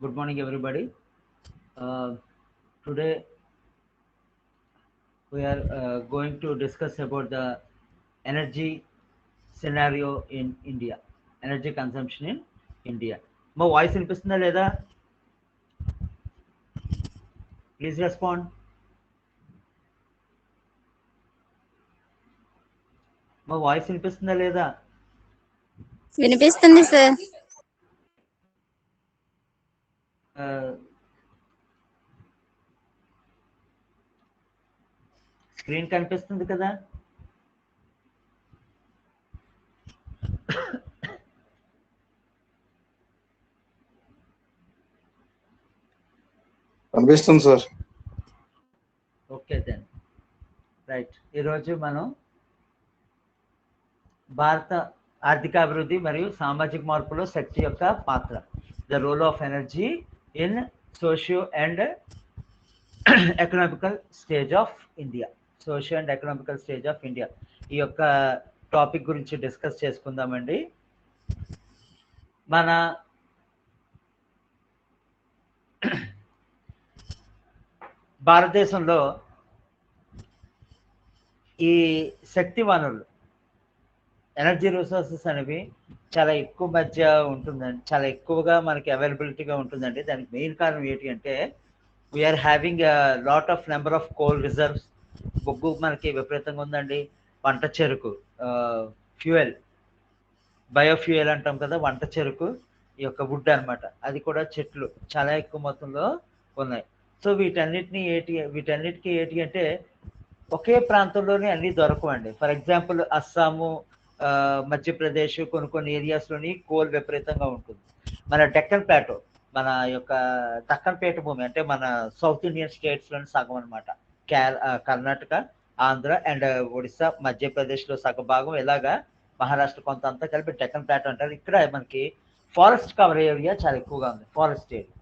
Good morning, everybody. Today we are going to discuss about the energy scenario in India, energy consumption in India. My voice వినిపిస్తుందా లేదా? Please respond. మా voice వినిపిస్తుందా లేదా? వినిపిస్తుంది sir. Screen కనిపిస్తుంది కదా? కనిపిస్తుంది సార్. Okay then right. ఈరోజు మనం భారత ఆర్థికాభివృద్ధి మరియు సామాజిక మార్పులో శక్తి యొక్క పాత్ర, the role of energy in socio and economical stage of India, socio and economical stage of India, ఈ యొక్క టాపిక్ గురించి డిస్కస్ చేసుకుందామండి. మన భారతదేశంలో ఈ శక్తి వనరులు, ఎనర్జీ రిసోర్సెస్ అనేవి చాలా ఎక్కువ మధ్య ఉంటుందండి, చాలా ఎక్కువగా మనకి అవైలబిలిటీగా ఉంటుందండి. దానికి మెయిన్ కారణం ఏంటి అంటే we are having lot of number of coal reserves. బొగ్గు మనకి విపరీతంగా ఉందండి. వంట చెరుకు, ఫ్యూయల్, బయోఫ్యూయల్ అంటాం కదా, వంట చెరుకు, ఈ యొక్క వుడ్ అనమాట, అది కూడా చెట్లు చాలా ఎక్కువ మొత్తంలో ఉన్నాయి. సో వీటన్నిటికీ ఏంటి అంటే ఒకే ప్రాంతంలోనే అన్నీ దొరకవండి. ఫర్ ఎగ్జాంపుల్ అస్సాము, మధ్యప్రదేశ్, కొన్ని ఏరియాస్లోని కోల్ విపరీతంగా ఉంటుంది. మన డెక్కన్ ప్లాటో, మన యొక్క దక్కన్ పీఠభూమి అంటే మన సౌత్ ఇండియన్ స్టేట్స్లోని సగం అనమాట, కర్ణాటక, ఆంధ్ర అండ్ ఒడిస్సా, మధ్యప్రదేశ్లో సగ భాగం, ఇలాగా మహారాష్ట్ర కొంత అంతా కలిపి డెక్కన్ ప్లాటో అంటారు. ఇక్కడ మనకి ఫారెస్ట్ కవర్ ఏరియా చాలా ఎక్కువగా ఉంది, forest area.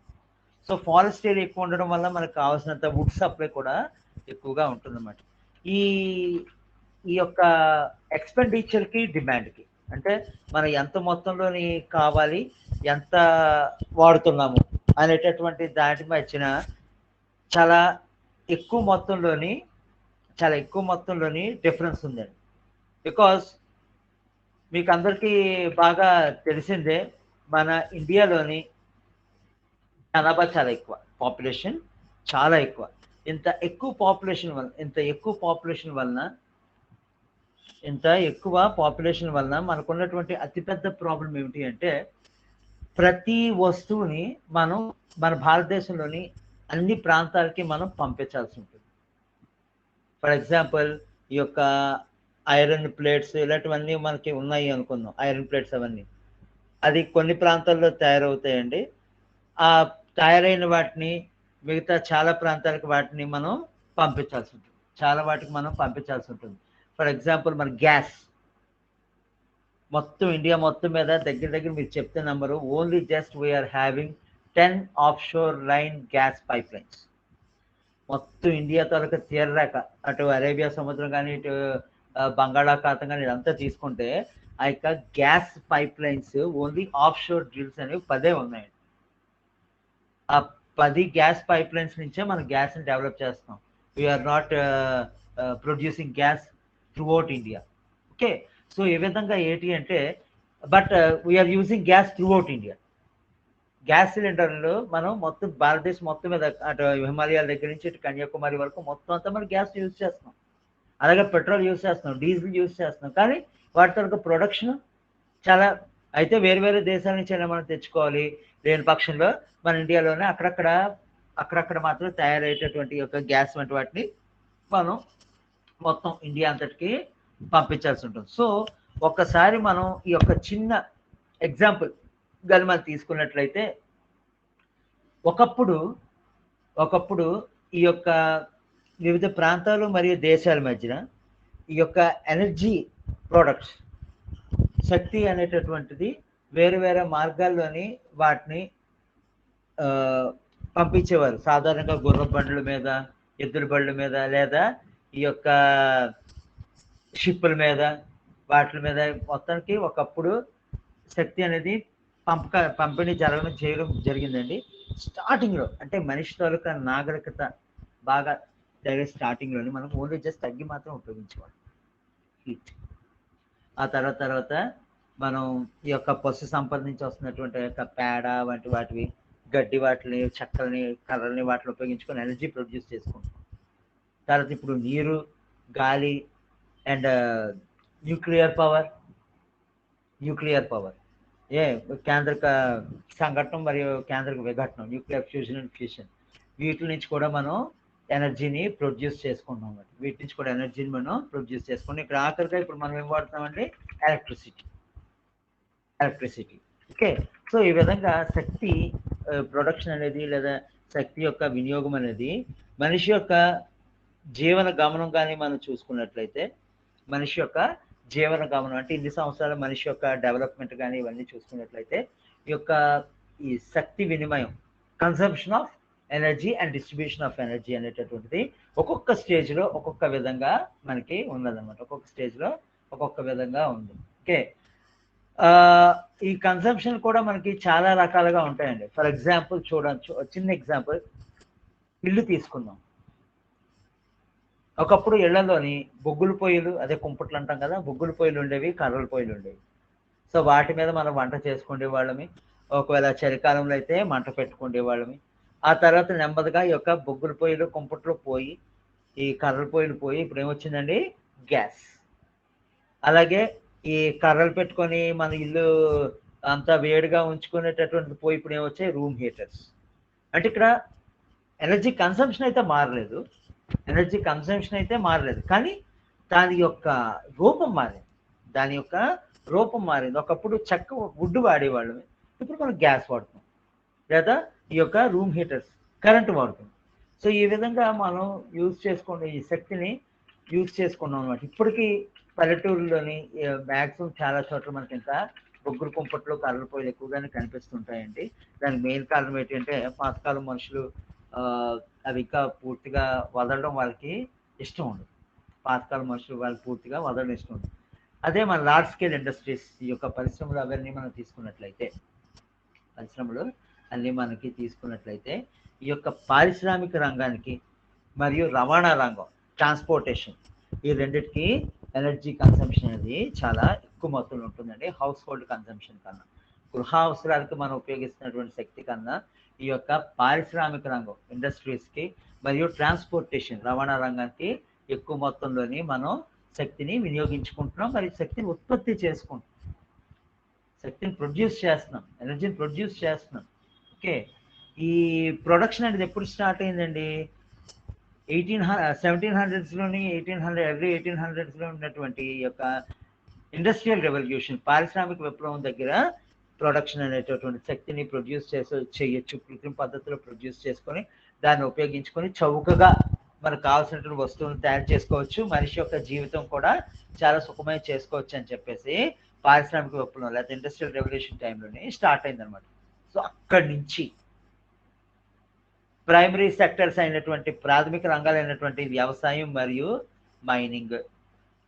So forest area ఎక్కువ ఉండడం వల్ల మనకు కావాల్సినంత వుడ్ సప్లై కూడా ఎక్కువగా ఉంటుందన్నమాట. ఈ యొక్క ఎక్స్పెండిచర్కి, డిమాండ్కి, అంటే మనం ఎంత మొత్తంలోని కావాలి, ఎంత వాడుతున్నాము అనేటటువంటి దాటి మధ్యన చాలా ఎక్కువ మొత్తంలోని డిఫరెన్స్ ఉందండి. బికాస్ మీకు అందరికీ బాగా తెలిసిందే, మన ఇండియాలోని జనాభా చాలా ఎక్కువ, పాపులేషన్ చాలా ఎక్కువ. ఇంత ఎక్కువ పాపులేషన్ వలన మనకున్నటువంటి అతిపెద్ద ప్రాబ్లం ఏమిటి అంటే ప్రతి వస్తువుని మనం మన భారతదేశంలోని అన్ని ప్రాంతాలకి మనం పంపించాల్సి ఉంటుంది. ఫర్ ఎగ్జాంపుల్ ఈ యొక్క ఐరన్ ప్లేట్స్ ఇలాంటివన్నీ మనకి ఉన్నాయి అనుకుందాం, ఐరన్ ప్లేట్స్ అవన్నీ అది కొన్ని ప్రాంతాల్లో తయారవుతాయండి. ఆ తయారైన వాటిని మిగతా చాలా ప్రాంతాలకు వాటిని మనం పంపించాల్సి ఉంటుంది, చాలా వాటికి మనం పంపించాల్సి ఉంటుంది. ఫర్ ఎగ్జాంపుల్ మన గ్యాస్ మొత్తం ఇండియా మొత్తం మీద దగ్గర మీరు చెప్తే number, only just we are having 10 offshore line gas pipe lines. మొత్తం ఇండియా తాలూకా తీరరేఖ, అటు అరేబియా సముద్రం కానీ, ఇటు బంగాళాఖాతం కానీ, ఇదంతా తీసుకుంటే ఆ యొక్క gas pipe lines only offshore drills అనేవి 10 ఉన్నాయండి. ఆ 10 గ్యాస్ పైప్ లైన్స్ నుంచే మనం గ్యాస్ని డెవలప్ చేస్తాం. We are not producing gas throughout India. Okay, so ఈ విధంగా ఏంటి అంటే but we are using gas throughout India. Gas సిలిండర్లు మనం మొత్తం భారతదేశం మొత్తం మీద, అటు హిమాలయాల దగ్గర నుంచి ఇటు కన్యాకుమారి వరకు మొత్తం అంతా మనం గ్యాస్ యూజ్ చేస్తున్నాం. అలాగే పెట్రోల్ యూజ్ చేస్తున్నాం, డీజిల్ యూజ్ చేస్తున్నాం. కానీ వాటి తరగ ప్రొడక్షన్ చాలా అయితే వేరు దేశాల నుంచి అయినా మనం తెచ్చుకోవాలి. లేని పక్షంలో మన ఇండియాలోనే అక్కడక్కడ మాత్రం తయారయ్యేటటువంటి యొక్క గ్యాస్ వంటి వాటిని మనం మొత్తం ఇండియా అంతటికి పంపించాల్సి ఉంటుంది. సో ఒక్కసారి మనం ఈ యొక్క చిన్న ఎగ్జాంపుల్ కానీ మనం తీసుకున్నట్లయితే, ఒకప్పుడు ఈ యొక్క వివిధ ప్రాంతాలు మరియు దేశాల మధ్యన ఈ యొక్క ఎనర్జీ ప్రొడక్ట్స్, శక్తి అనేటటువంటిది వేరే మార్గాల్లోని వాటిని పంపించేవారు. సాధారణంగా గుర్ర బండ్ల మీద, ఎద్దుల బండ్ల మీద, లేదా ఈ యొక్క షిప్పుల మీద, వాటి మీద మొత్తానికి ఒకప్పుడు శక్తి అనేది పంపిణీ చేయడం జరిగిందండి. స్టార్టింగ్లో అంటే మనిషి తాలూకా నాగరికత బాగా జరిగే స్టార్టింగ్లోనే మనం ఓన్లీ జస్ట్ అగ్గి మాత్రం ఉపయోగించుకోవాలి, హీట్. ఆ తర్వాత మనం ఈ యొక్క పశు సంపద నుంచి వస్తున్నటువంటి యొక్క పేడ వంటి వాటివి, గడ్డి వాటిని, చెక్కల్ని, కర్రల్ని వాటిని ఉపయోగించుకొని ఎనర్జీ ప్రొడ్యూస్ చేసుకుంటాం. తర్వాత ఇప్పుడు నీరు, గాలి అండ్ న్యూక్లియర్ పవర్ ఏ కేంద్రక సంఘటన మరియు కేంద్రక విఘటనం, న్యూక్లియర్ ఫ్యూజన్ అండ్ ఫ్యూషన్, వీటి నుంచి కూడా మనం ఎనర్జీని ప్రొడ్యూస్ చేసుకుంటాం అన్నమాట. వీటి నుంచి కూడా ఎనర్జీని మనం ప్రొడ్యూస్ చేసుకుంటాం. ఇక్కడ ఆఖరిగా ఇప్పుడు మనం ఏం వాడుతున్నామండి? ఎలక్ట్రిసిటీ. ఓకే. సో ఈ విధంగా శక్తి ప్రొడక్షన్ అనేది లేదా శక్తి యొక్క వినియోగం అనేది మనిషి యొక్క జీవన గమనం కానీ మనం చూసుకున్నట్లయితే, మనిషి యొక్క జీవన గమనం అంటే ఇన్ని సంవత్సరాల మనిషి యొక్క డెవలప్మెంట్ కానీ ఇవన్నీ చూసుకున్నట్లయితే ఈ యొక్క ఈ శక్తి వినిమయం, consumption of energy and distribution of energy అనేటటువంటిది ఒక్కొక్క స్టేజ్లో ఒక్కొక్క విధంగా మనకి ఉన్నదన్నమాట. ఒక్కొక్క స్టేజ్లో ఒక్కొక్క విధంగా ఉంది. ఓకే. ఈ కన్సంప్షన్ కూడా మనకి చాలా రకాలుగా ఉంటాయండి. ఫర్ ఎగ్జాంపుల్ చూడొచ్చు, చిన్న ఎగ్జాంపుల్, ఇల్లు తీసుకుందాం. ఒకప్పుడు ఇళ్లలోని బొగ్గుల పొయ్యిలు, అదే కుంపట్లు అంటాం కదా, బొగ్గుల పొయ్యిలు ఉండేవి, కర్రల పొయ్యిలు ఉండేవి. సో వాటి మీద మనం వంట చేసుకునే వాళ్ళమి. ఒకవేళ చలికాలంలో అయితే మంట పెట్టుకునే వాళ్ళమి. ఆ తర్వాత నెమ్మదిగా ఈ యొక్క బొగ్గుల పొయ్యిలు, కుంపట్లు పోయి ఈ కర్రల పొయ్యిలు పోయి ఇప్పుడు ఏమొచ్చిందండి? గ్యాస్. అలాగే ఈ కర్రలు పెట్టుకొని మన ఇల్లు అంతా వేడిగా ఉంచుకునేటటువంటి పోయి ఇప్పుడు ఏమొచ్చాయి? Room heaters. అంటే ఇక్కడ ఎనర్జీ కన్సంప్షన్ అయితే మారలేదు, కానీ దాని యొక్క రూపం మారింది. ఒకప్పుడు చెక్క, వుడ్ వాడేవాళ్ళం, ఇప్పుడు మనం గ్యాస్ వాడుతున్నాం, లేదా ఈ యొక్క రూమ్ హీటర్స్, కరెంటు వాడుతున్నాం. సో ఈ విధంగా మనం ఈ శక్తిని యూజ్ చేసుకున్నాం అన్నమాట. ఇప్పటికీ పల్లెటూరులోని మ్యాక్సిమం చాలా చోట్ల మనకి ఇంకా బొగ్గుల కుంపట్లు, కర్రల పొయ్యిలు ఎక్కువగానే కనిపిస్తుంటాయండి. దానికి మెయిన్ కారణం ఏంటంటే పాతకాలం మనుషులు అవి ఇంకా పూర్తిగా వదలడం వాళ్ళకి ఇష్టం ఉండదు. వాళ్ళకి పూర్తిగా వదలడం ఇష్టం ఉండదు. అదే మన లార్జ్ స్కేల్ ఇండస్ట్రీస్, ఈ యొక్క పరిశ్రమలు అవన్నీ మనం తీసుకున్నట్లయితే, ఈ యొక్క పారిశ్రామిక రంగానికి మరియు రవాణా రంగం, ట్రాన్స్పోర్టేషన్, ఈ రెండింటికి ఎనర్జీ కన్సంప్షన్ అనేది చాలా ఎక్కువ మొత్తంలో ఉంటుందండి. హౌస్ హోల్డ్ కన్సంప్షన్ కన్నా, గృహ అవసరాలకు మనం ఉపయోగిస్తున్నటువంటి శక్తి కన్నా ఈ యొక్క పారిశ్రామిక రంగం, ఇండస్ట్రీస్కి మరియు ట్రాన్స్పోర్టేషన్, రవాణా రంగానికి ఎక్కువ మొత్తంలోని మనం శక్తిని వినియోగించుకుంటున్నాం, మరియు శక్తిని ఉత్పత్తి చేసుకుంటున్నాం, శక్తిని ప్రొడ్యూస్ చేస్తున్నాం, ఎనర్జీని ప్రొడ్యూస్ చేస్తున్నాం. ఓకే. ఈ ప్రొడక్షన్ అనేది ఎప్పుడు స్టార్ట్ అయిందండి? 1700s-లోని, 1800s-లో ఉన్నటువంటి ఈ యొక్క ఇండస్ట్రియల్ రెవల్యూషన్, పారిశ్రామిక విప్లవం దగ్గర ప్రొడక్షన్ అనేటటువంటి శక్తిని ప్రొడ్యూస్ చేయొచ్చు, కృత్రిమ పద్ధతిలో ప్రొడ్యూస్ చేసుకొని దాన్ని ఉపయోగించుకొని చౌకగా మనకు కావాల్సినటువంటి వస్తువులను తయారు చేసుకోవచ్చు, మనిషి యొక్క జీవితం కూడా చాలా సుఖమయం చేసుకోవచ్చు అని చెప్పేసి పారిశ్రామిక విప్లవం లేదా ఇండస్ట్రియల్ రెవల్యూషన్ టైంలోనే స్టార్ట్ అయిందనమాట. సో అక్కడి నుంచి ప్రైమరీ సెక్టర్స్ అయినటువంటి ప్రాథమిక రంగాలైనటువంటి వ్యవసాయం మరియు మైనింగ్,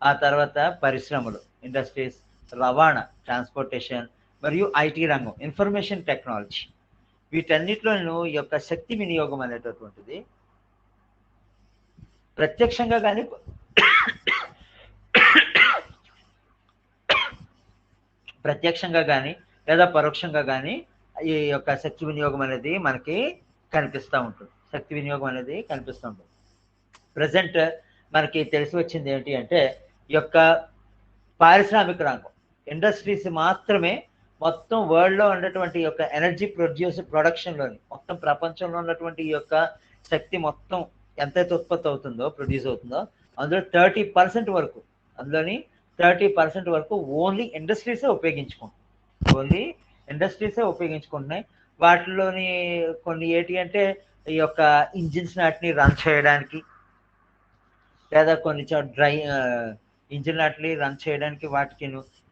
ఆ తర్వాత పరిశ్రమలు, ఇండస్ట్రీస్, రవాణా, ట్రాన్స్పోర్టేషన్ మరియు ఐటీ రంగం, ఇన్ఫర్మేషన్ టెక్నాలజీ, వీటన్నిటిలోనూ ఈ యొక్క శక్తి వినియోగం అనేటటువంటిది ప్రత్యక్షంగా కానీ లేదా పరోక్షంగా కానీ ఈ యొక్క శక్తి వినియోగం అనేది మనకి కనిపిస్తూ ఉంటుంది. ప్రజెంట్ మనకి తెలిసి వచ్చింది ఏంటి అంటే, ఈ యొక్క పారిశ్రామిక రంగం, ఇండస్ట్రీస్ మాత్రమే మొత్తం వరల్డ్లో ఉన్నటువంటి ఈ యొక్క ఎనర్జీ ప్రొడక్షన్లోని, మొత్తం ప్రపంచంలో ఉన్నటువంటి ఈ యొక్క శక్తి మొత్తం ఎంతైతే ఉత్పత్తి అవుతుందో, ప్రొడ్యూస్ అవుతుందో, అందులో 30% వరకు ఓన్లీ ఇండస్ట్రీసే ఉపయోగించుకుంటున్నాయి. వాటిలోని కొన్ని ఏంటి అంటే ఈ యొక్క ఇంజిన్స్ నాటిని రన్ చేయడానికి, లేదా కొన్ని ఇంజిన్ నాటిని రన్ చేయడానికి, వాటికి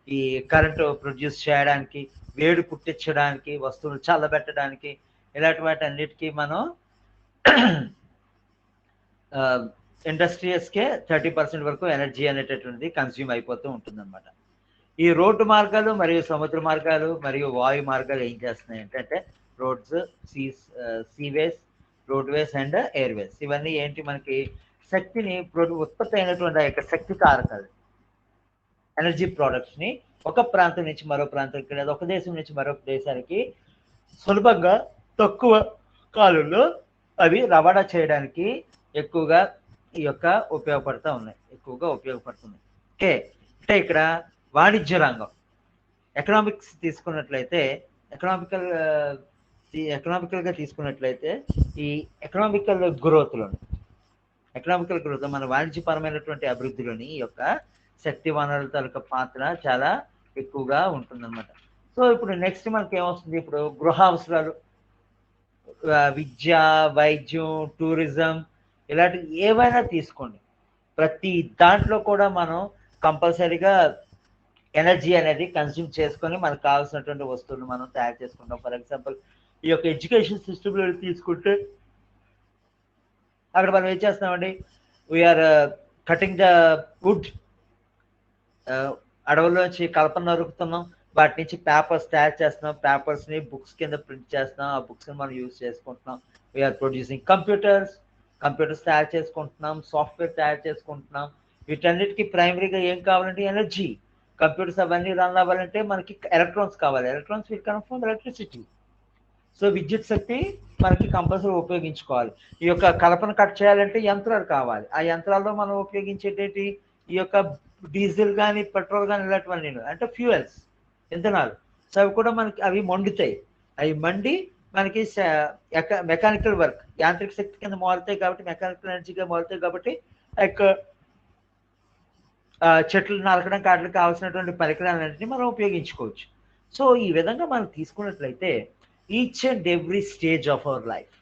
ఈ కరెంటు ప్రొడ్యూస్ చేయడానికి, వేడి పుట్టించడానికి, వస్తువులు చల్లబెట్టడానికి, ఇలాంటి వాటి అన్నిటికీ మనం ఇండస్ట్రియస్కే 30% వరకు ఎనర్జీ అనేటటువంటిది కన్స్యూమ్ అయిపోతూ ఉంటుందన్నమాట. ఈ రోడ్డు మార్గాలు మరియు సముద్ర మార్గాలు మరియు వాయు మార్గాలు ఏం చేస్తున్నాయి అంటే, roads, seaways, roadways and Airways. ఇవన్నీ ఏంటి మనకి శక్తిని ఉత్పత్తి అయినటువంటి ఆ యొక్క శక్తి కారకాలు, ఎనర్జీ ప్రోడక్ట్స్ ని ఒక ప్రాంతం నుంచి మరో ప్రాంతానికి లేదా ఒక దేశం నుంచి మరొక దేశానికి సులభంగా తక్కువ కాలంలో అవి రవాణా చేయడానికి ఎక్కువగా ఈ యొక్క ఎక్కువగా ఉపయోగపడుతున్నాయి. ఓకే, అంటే ఇక్కడ వాణిజ్య రంగం, ఎకనామిక్స్ తీసుకున్నట్లయితే ఎకనామికల్ గా తీసుకున్నట్లయితే ఈ ఎకనామికల్ గ్రోత్ మన వాణిజ్యపరమైనటువంటి అభివృద్ధిలోని ఈ యొక్క శక్తి వనరుల తాలూకా పాత్ర చాలా ఎక్కువగా ఉంటుందన్నమాట. సో ఇప్పుడు నెక్స్ట్ మనకి ఏమొస్తుంది, ఇప్పుడు గృహ అవసరాలు, విద్య, వైద్యం, టూరిజం, ఇలాంటి ఏవైనా తీసుకోండి, ప్రతి దాంట్లో కూడా మనం కంపల్సరీగా ఎనర్జీ అనేది కన్స్యూమ్ చేసుకొని మనకు కావాల్సినటువంటి వస్తువులు మనం తయారు చేసుకుంటాం. ఫర్ ఎగ్జాంపుల్ ఈ యొక్క ఎడ్యుకేషన్ సిస్టంలో తీసుకుంటే అక్కడ మనం ఏం చేస్తున్నామండి, వీఆర్ కటింగ్ ద వుడ్, అడవుల్లోంచి కలపను నరుకుతున్నాం, వాటి నుంచి పేపర్స్ తయారు చేస్తున్నాం, పేపర్స్ ని బుక్స్ కింద ప్రింట్ చేస్తున్నాం, ఆ బుక్స్ ని మనం యూజ్ చేసుకుంటున్నాం. వీఆర్ ప్రొడ్యూసింగ్ కంప్యూటర్స్ తయారు చేసుకుంటున్నాం, సాఫ్ట్వేర్ తయారు చేసుకుంటున్నాం. వీటన్నిటికీ ప్రైమరీగా ఏం కావాలంటే ఎనర్జీ. కంప్యూటర్స్ అవన్నీ రన్ అవ్వాలంటే మనకి ఎలక్ట్రాన్స్ కావాలి. Electrons will come from electricity. So విద్యుత్ శక్తి మనకి కంపల్సరీ ఉపయోగించుకోవాలి. ఈ యొక్క కలపను కట్ చేయాలంటే యంత్రాలు కావాలి. ఆ యంత్రాల్లో మనం ఉపయోగించేటేటి ఈ యొక్క డీజిల్ కానీ పెట్రోల్ కానీ ఇలాంటివన్నీ అంటే ఫ్యూయల్స్, ఇంధనాలు. సో అవి కూడా మనకి అవి మండుతాయి. అవి మండి మనకి మెకానికల్ వర్క్, యాంత్రిక శక్తి కింద మారుతాయి కాబట్టి, మెకానికల్ ఎనర్జీగా మారుతాయి కాబట్టి ఆ యొక్క చెట్లు నరకడం కాట్లకి కావాల్సినటువంటి పరికరాలన్నింటినీ మనం ఉపయోగించుకోవచ్చు. సో ఈ విధంగా మనం తీసుకున్నట్లయితే each and every stage of our life,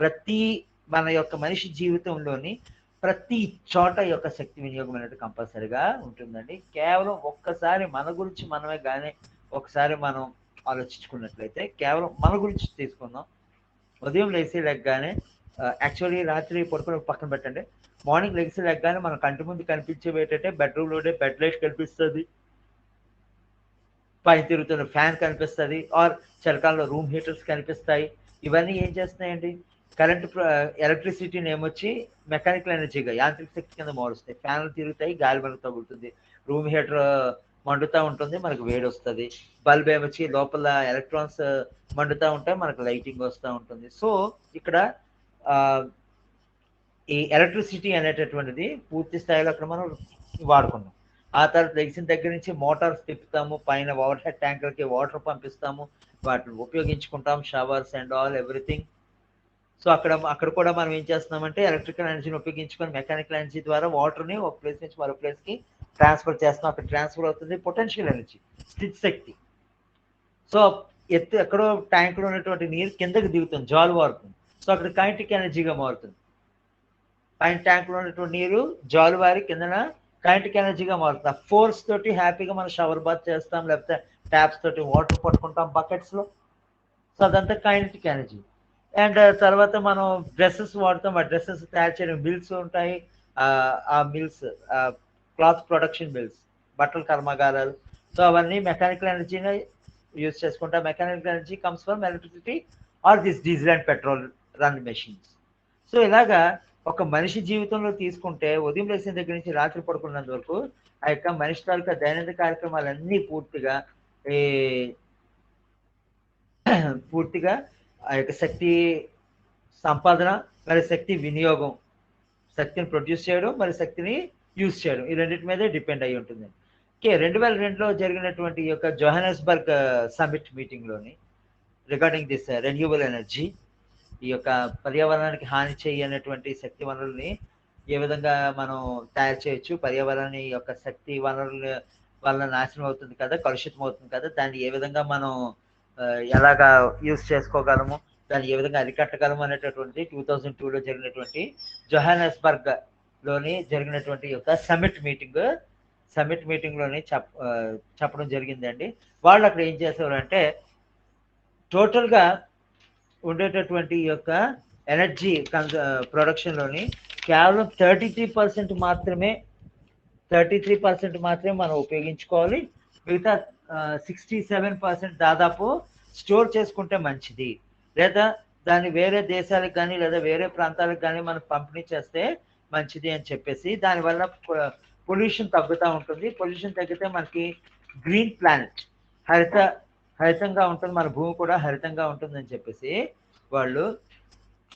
ప్రతి మన యొక్క మనిషి జీవితంలోని ప్రతి చోట యొక్క శక్తి వినియోగం అనేది కంపల్సరిగా ఉంటుందండి. కేవలం ఒక్కసారి మన గురించి మనమే కానీ ఒకసారి మనం ఆలోచించుకున్నట్లయితే, కేవలం మన గురించి తీసుకుందాం. ఉదయం లేచి లెగ్గానే, యాక్చువల్లీ రాత్రి పడుకుని పక్కన పెట్టండి, మార్నింగ్ లెగ్స్ లెగ్గానే మన కంటి ముందు కనిపించేవి ఏంటంటే బెడ్రూమ్లోనే బెడ్ లైట్ కనిపిస్తుంది, పైన తిరుగుతున్న ఫ్యాన్ కనిపిస్తుంది, ఆర్ చలికాలంలో రూమ్ హీటర్స్ కనిపిస్తాయి. ఇవన్నీ ఏం చేస్తున్నాయండి, ఎలక్ట్రిసిటీని ఏమొచ్చి మెకానికల్ ఎనర్జీగా యాంత్రిక శక్తి కింద మారుస్తాయి. ఫ్యాన్లు తిరుగుతాయి, గాలి మనకు తగులుతుంది, రూమ్ హీటర్ మండుతూ ఉంటుంది, మనకు వేడి వస్తుంది. బల్బ్ ఏమొచ్చి లోపల ఎలక్ట్రాన్స్ మండుతూ ఉంటాయి, మనకు లైటింగ్ వస్తూ ఉంటుంది. సో ఇక్కడ ఈ ఎలక్ట్రిసిటీ అనేటటువంటిది పూర్తి స్థాయిలో అక్కడ మనం వాడుకున్నాం. ఆ తర్వాత లెగ్సిన దగ్గర నుంచి మోటార్స్ తిప్పుతాము, పైన వాటర్ హెడ్ ట్యాంకర్కి వాటర్ పంపిస్తాము, వాటిని ఉపయోగించుకుంటాం, showers and all everything. So అక్కడ కూడా మనం ఏం చేస్తున్నామంటే ఎలక్ట్రికల్ ఎనర్జీని ఉపయోగించుకొని మెకానికల్ ఎనర్జీ ద్వారా వాటర్ని ఒక ప్లేస్ నుంచి మరో ప్లేస్కి ట్రాన్స్ఫర్ చేస్తున్నాం. అక్కడ ట్రాన్స్ఫర్ అవుతుంది పొటెన్షియల్ ఎనర్జీ, స్థితి శక్తి. సో ఎక్కడో ట్యాంకులో ఉన్నటువంటి నీరు కిందకి దిగుతుంది, జాలువారుతుంది. సో అక్కడ కైనెటిక్ ఎనర్జీగా మారుతుంది. పైన ట్యాంకులో ఉన్నటువంటి నీరు జాలువారి కిందన కైనెటిక్ ఎనర్జీగా మారుతుంది. ఆ ఫోర్స్ తోటి హ్యాపీగా మనం షవర్ బాత్ చేస్తాం, లేకపోతే ట్యాప్స్ తోటి వాటర్ పట్టుకుంటాం బకెట్స్లో. సో అదంతా కైనెటిక్ ఎనర్జీ. అండ్ తర్వాత మనం డ్రెస్సెస్ వాడతాం, ఆ డ్రెస్సెస్ తయారు చేయడం మిల్స్ ఉంటాయి, ఆ మిల్స్ క్లాత్ ప్రొడక్షన్ మిల్స్, బట్టల కర్మాగారాలు. సో అవన్నీ మెకానికల్ ఎనర్జీని యూజ్ చేసుకుంటాం. Mechanical energy comes from electricity or this diesel and petrol run machines. So ఇలాగా ఒక మనిషి జీవితంలో తీసుకుంటే ఉదయం లేచిన దగ్గర నుంచి రాత్రి పడుకున్నంత వరకు ఆ యొక్క మనిషి తాలూకా దైనందిన కార్యక్రమాలన్నీ పూర్తిగా ఆ యొక్క శక్తి సంపాదన, మరి శక్తి వినియోగం, శక్తిని ప్రొడ్యూస్ చేయడం, మరి శక్తిని యూజ్ చేయడం, ఈ రెండింటి మీదే డిపెండ్ అయి ఉంటుంది. 2002లో జరిగినటువంటి ఈ యొక్క జోహానస్బర్గ్ సమిట్ మీటింగ్లోని రిగార్డింగ్ దిస్ రెన్యూవబుల్ ఎనర్జీ, ఈ యొక్క పర్యావరణానికి హాని చేయనటువంటి శక్తి వనరుల్ని ఏ విధంగా మనం తయారు చేయొచ్చు, పర్యావరణాన్ని యొక్క శక్తి వనరుల వల్ల నాశనం అవుతుంది కదా, కలుషితం అవుతుంది కదా, దాన్ని ఏ విధంగా మనం ఎలాగా యూజ్ చేసుకోగలము, దాన్ని ఏ విధంగా అరికట్టగలము అనేటటువంటి 2002లో జరిగినటువంటి జోహానస్బర్గ్ లోని జరిగినటువంటి యొక్క సమిట్ మీటింగ్లోని చెప్పడం జరిగిందండి. వాళ్ళు అక్కడ ఏం చేసేవారంటే టోటల్గా ఉండేటటువంటి ఈ యొక్క ఎనర్జీ ప్రొడక్షన్లోని కేవలం 33% మాత్రమే మనం ఉపయోగించుకోవాలి. మిగతా 67% దాదాపు స్టోర్ చేసుకుంటే మంచిది. లేదా దాన్ని వేరే దేశాలకు కానీ లేదా వేరే ప్రాంతాలకు కానీ మనం పంపిణీ చేస్తే మంచిది అని చెప్పేసి, దానివల్ల పొల్యూషన్ తగ్గుతూ ఉంటుంది. పొల్యూషన్ తగ్గితే మనకి గ్రీన్ ప్లానెట్, హరిత హరితంగా ఉంటుంది, మన భూమి కూడా హరితంగా ఉంటుందని చెప్పేసి వాళ్ళు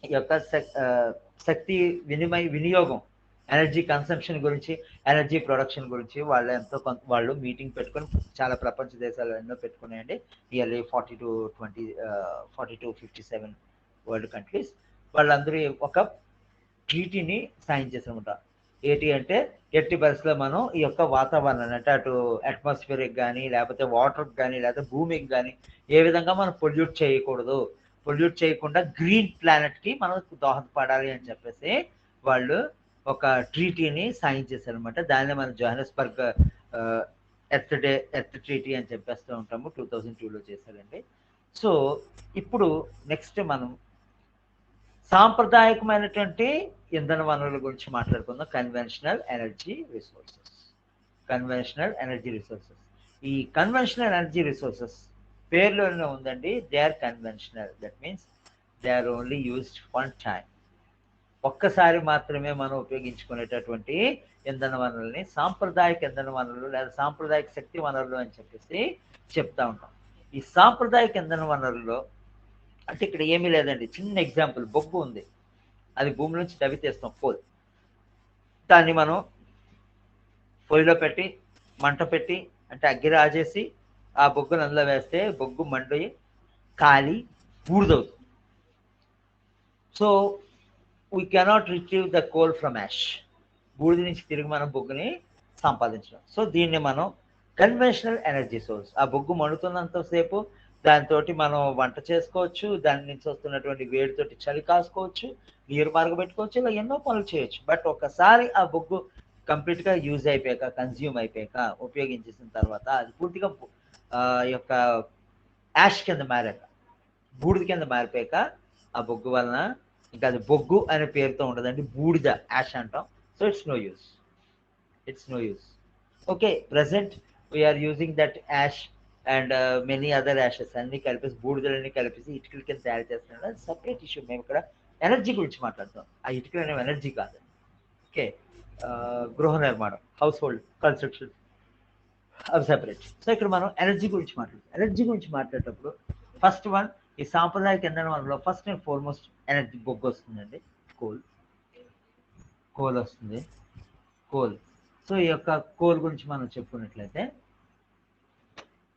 ఈ యొక్క శక్తి వినియోగం, ఎనర్జీ కన్సంప్షన్ గురించి, ఎనర్జీ ప్రొడక్షన్ గురించి వాళ్ళు ఎంతో కొంత వాళ్ళు మీటింగ్ పెట్టుకొని, చాలా ప్రపంచ దేశాలు ఎన్నో పెట్టుకున్నాయండి. Nearly 57 world countries. వాళ్ళందరూ ఒక ట్రీటీని సైన్ చేసారనమాట. ఏంటి అంటే ఎట్టి పరిస్థితుల్లో మనం ఈ యొక్క వాతావరణాన్ని, అంటే అటు అట్మాస్ఫియర్కి కానీ లేకపోతే వాటర్కి కానీ లేకపోతే భూమికి కానీ ఏ విధంగా మనం పొల్యూట్ చేయకూడదు, పొల్యూట్ చేయకుండా గ్రీన్ ప్లానెట్కి మనం దోహదపడాలి అని చెప్పేసి వాళ్ళు ఒక ట్రీటీని సైన్ చేశారనమాట. దాన్ని మనం జోహానస్బర్గ్ ఎర్త్ ట్రీటీ అని చెప్పేస్తూ ఉంటాము. 2002లో చేశారండి. సో ఇప్పుడు నెక్స్ట్ మనం సాంప్రదాయకమైనటువంటి ఇంధన వనరుల గురించి మాట్లాడుకుందాం. Conventional energy resources. Conventional energy resources, ఈ కన్వెన్షనల్ ఎనర్జీ రిసోర్సెస్ పేర్లోనే ఉందండి. They are conventional. That means they are only used one time. ఒక్కసారి మాత్రమే మనం ఉపయోగించుకునేటటువంటి ఇంధన వనరుల్ని సాంప్రదాయక ఇంధన వనరులు లేదా సాంప్రదాయక శక్తి వనరులు అని చెప్పేసి చెప్తా ఉంటాం. ఈ సాంప్రదాయక ఇంధన వనరుల్లో అంటే ఇక్కడ ఏమీ లేదండి. చిన్న ఎగ్జాంపుల్, బొగ్గు ఉంది, అది భూమి నుంచి తవ్వి తీస్తాం, కోల్. దాన్ని మనం పొయ్యిలో పెట్టి మంట పెట్టి, అంటే అగ్గి రాజేసి ఆ బొగ్గును అందులో వేస్తే బొగ్గు మండి కాలి బూడిదవుతుంది. So we cannot retrieve the coal from ash. బూడిద నుంచి తిరిగి మనం బొగ్గుని సంపాదించడం. సో దీన్ని మనం కన్వెన్షనల్ ఎనర్జీ సోర్స్. ఆ బొగ్గు మండుతున్నంతసేపు దాంతో మనం వంట చేసుకోవచ్చు, దాని నుంచి వస్తున్నటువంటి వేడితోటి చలి కాసుకోవచ్చు, నీరు మరగబెట్టుకోవచ్చు, ఇలా ఎన్నో పనులు చేయొచ్చు. బట్ ఒకసారి ఆ బొగ్గు కంప్లీట్గా యూజ్ అయిపోయాక, కన్జ్యూమ్ అయిపోయాక, ఉపయోగించేసిన తర్వాత అది పూర్తిగా యొక్క యాష్ కింద మారాక, బూడిద కింద మారిపోయాక ఆ బొగ్గు వలన ఇంకా అది బొగ్గు అనే పేరుతో ఉండదండి, బూడిద, యాష్ అంటాం. So it's no use, it's no use. Okay, present we are using that ash and many other ashes అన్ని కలిపేసి, బూడిదలన్నీ కలిపేసి ఇటుకల కింద తయారు చేస్తున్నాడు. అది సపరేట్ ఇష్యూ. మేము ఇక్కడ ఎనర్జీ గురించి మాట్లాడతాం. ఆ ఇటుకలు అనేవి ఎనర్జీ కాదు. ఓకే, గృహ నిర్మాణం, హౌస్ హోల్డ్ కన్స్ట్రక్షన్, అవి సెపరేట్. సో ఇక్కడ మనం ఎనర్జీ గురించి మాట్లాడతాం. ఎనర్జీ గురించి మాట్లాడేటప్పుడు ఫస్ట్ వన్, ఈ సాంప్రదాయక ఇంధన వనరులో ఫస్ట్ అండ్ ఫార్మోస్ట్ ఎనర్జీ బొగ్గు వస్తుందండి. కోల్ వస్తుంది, కోల్. సో ఈ యొక్క కోల్ గురించి మనం చెప్పుకున్నట్లయితే,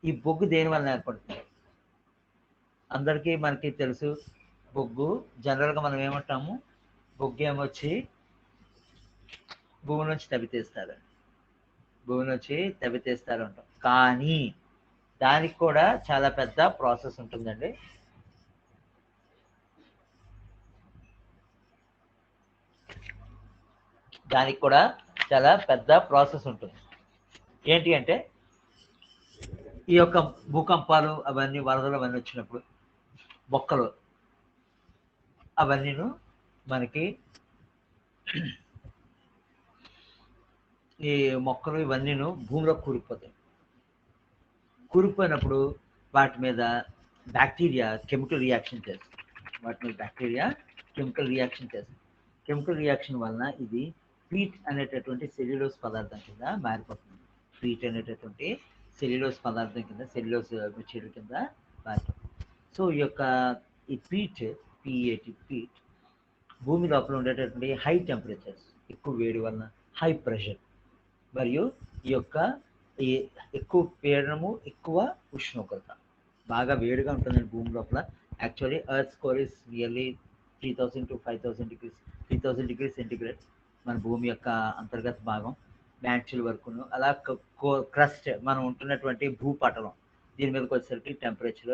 ఈ బొగ్గు దేని వల్ల ఏర్పడుతుంది? అందరికీ మనకి తెలుసు, బొగ్గు జనరల్గా మనం ఏమంటాము, బొగ్గు ఏమొచ్చి భూమి నుంచి తవ్వితీస్తారు, భూమి నుంచి తవ్వితీస్తారు అంటాం. కానీ దానికి కూడా చాలా పెద్ద ప్రాసెస్ ఉంటుందండి. దానికి కూడా చాలా పెద్ద ప్రాసెస్ ఉంటుంది. ఏంటి అంటే, ఈ యొక్క భూకంపాలు అవన్నీ, వరదలు అవన్నీ వచ్చినప్పుడు మొక్కలు అవన్నీను మనకి ఈ మొక్కలు ఇవన్నీను భూమిలో కూరుకుపోతాయి. కూరుకుపోయినప్పుడు వాటి మీద బ్యాక్టీరియా కెమికల్ రియాక్షన్ చేస్తుంది. వాటి మీద బ్యాక్టీరియా కెమికల్ రియాక్షన్ చేస్తుంది. కెమికల్ రియాక్షన్ వలన ఇది పీట్ అనేటటువంటి సెల్యులోస్ పదార్థం కింద మారిపోతుంది. పీట్ అనేటటువంటి సెల్యులోస్ పదార్థం కింద, సెల్యులోస్ మెటీరియల్ కింద మారిపోతుంది. సో ఈ పీట్, పీట్ భూమి లోపల ఉండేటటువంటి హై టెంపరేచర్స్, ఎక్కువ వేడి వలన, హై ప్రెషర్, మరియు ఈ ఎక్కువ పీడనము, ఎక్కువ ఉష్ణోగ్రత, బాగా వేడిగా ఉంటుందండి భూమి లోపల. Actually earth core is nearly 3000 to 5000 degrees, 3000 degrees centigrade మన భూమి యొక్క అంతర్గత భాగం, మ్యాంచుల్ వరకును. అలా క్రస్ట్, మనం ఉంటున్నటువంటి భూపటలం, దీని మీదకి వచ్చేసరికి టెంపరేచర్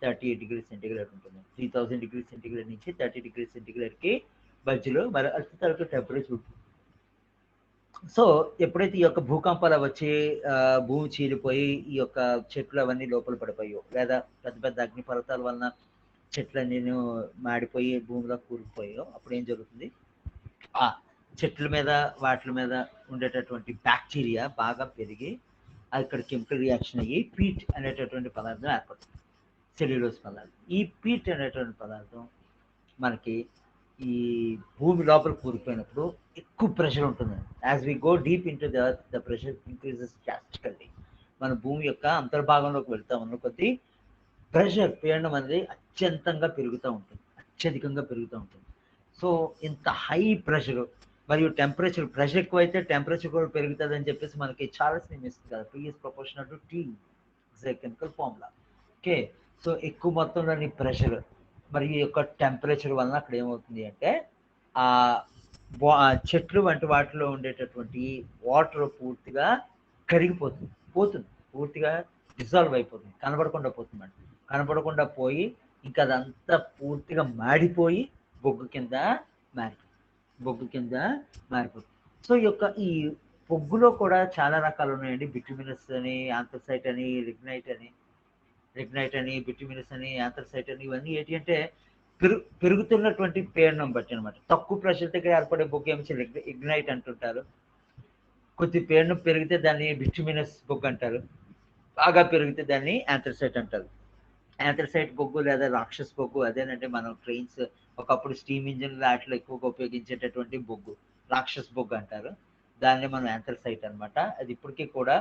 38 degrees సెంటిగ్రేడ్ ఉంటుంది. 3000 degrees సెంటిగ్రేడ్ నుంచి 30 degrees సెంటిగ్రేడ్కి మధ్యలో మరి అత్యధిక టెంపరేచర్ ఉంటుంది. సో ఎప్పుడైతే ఈ యొక్క భూకంపాలు వచ్చి భూమి చీలిపోయి ఈ యొక్క చెట్లు అవన్నీ లోపల పడిపోయో, లేదా పెద్ద పెద్ద అగ్నిపర్వతాల వలన చెట్లన్నీ మాడిపోయి భూమిలో కూరుకుపోయో, అప్పుడు ఏం జరుగుతుంది? ఆ చెట్ల మీద, వాటి మీద ఉండేటటువంటి బ్యాక్టీరియా బాగా పెరిగి ఇక్కడ కెమికల్ రియాక్షన్ అయ్యి పీట్ అనేటటువంటి పదార్థం ఏర్పడుతుంది. సెల్యులోజ్ పదార్థం. ఈ పీట్ అనేటువంటి పదార్థం మనకి ఈ భూమి లోపల కూలిపోయినప్పుడు ఎక్కువ ప్రెషర్ ఉంటుందండి. As we go deep into the pressure increases drastically. మన భూమి యొక్క అంతర్భాగంలోకి వెళ్తా ఉన్న కొద్దీ ప్రెషర్ పీడనం అనేది అత్యంతంగా పెరుగుతూ ఉంటుంది, అత్యధికంగా పెరుగుతూ ఉంటుంది. సో ఇంత హై ప్రెషర్ మరియు టెంపరేచర్, ప్రెషర్ ఎక్కువైతే టెంపరేచర్ కూడా పెరుగుతుంది అని చెప్పేసి మనకి చార్లెస్ నేమ్ ఇస్తుంది కదా, P is proportional to T, chemical formula. Okay, so ఎక్కువ మొత్తంలోని ప్రెషర్ మరియు ఈ యొక్క టెంపరేచర్ వలన అక్కడ ఏమవుతుంది అంటే ఆ చెట్లు వంటి వాటిలో ఉండేటటువంటి వాటర్ పూర్తిగా కరిగిపోతుంది, పూర్తిగా డిజాల్వ్ అయిపోతుంది, కనబడకుండా పోతుంది. కనబడకుండా పోయి ఇంకా అదంతా పూర్తిగా మాడిపోయి బొగ్గు కింద మారిపోతుంది. సో ఈ బొగ్గులో కూడా చాలా రకాలు ఉన్నాయండి. బిట్యుమినస్ అని, ఆంథ్రసైట్ అని, లిగ్నైట్ అని, బిట్యుమినస్ అని, ఆంథ్రసైట్ అని, ఇవన్నీ ఏంటి అంటే పెరుగుతున్నటువంటి పీడనం బట్టి అనమాట. తక్కువ ప్రెషర్ దగ్గర ఏర్పడే బొగ్గు ఏమిచ్చి ఇగ్నైట్ అంటుంటారు. కొద్ది పీడనం పెరిగితే దాన్ని బిట్యుమినస్ బొగ్గు అంటారు. బాగా పెరిగితే దాన్ని ఆంథ్రసైట్ అంటారు. ఆంథ్రసైట్ బొగ్గు లేదా రాక్షస్ బొగ్గు అదేనంటే మనం ట్రైన్స్ ఒకప్పుడు స్టీమ్ ఇంజిన్ వాటిలో ఎక్కువగా ఉపయోగించేటటువంటి బొగ్గు రాక్షస్ బొగ్గు అంటారు. దాన్ని మనం ఆంథ్రసైట్ అనమాట. అది ఇప్పటికీ కూడా